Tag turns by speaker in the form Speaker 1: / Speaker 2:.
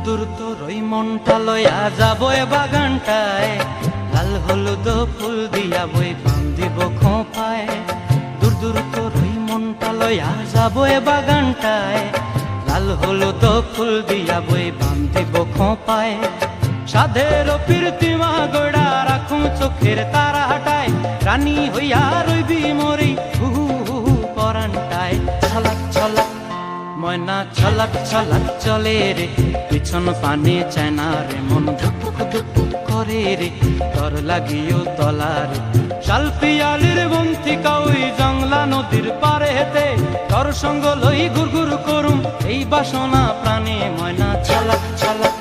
Speaker 1: দূর তোর ওই মনটা লয়া যাবো এ বাগানটায়, লাল হলুদ ফুল দিয়া বই বান্ধিব খোঁপায়। দূর দূর তোর ওই মনটা লয়া যাবো এ বাগানটায়, লাল হলুদ ফুল দিয়া বই বান্ধিব খোঁপায়। সাধের প্রীতিমা গোড়া রাখুম চোখের তারা হাটায়, রানী হইয়া রইবি মরি পরানটায়। ছলাক ছলাক ময়না ছলাক ছলাক চলে রে, পিছন পানে চায় না রে, মন ধুপুক ধুপুক করে রে, তর লাগিও তলারে। শাল পিয়ালির বন্তিকা ওই জংলা নদীর পারে হেতে, তর সঙ্গ লই ঘুর ঘুর করুম এই বাসনা প্রাণে। ময়না ছলাক ছলাক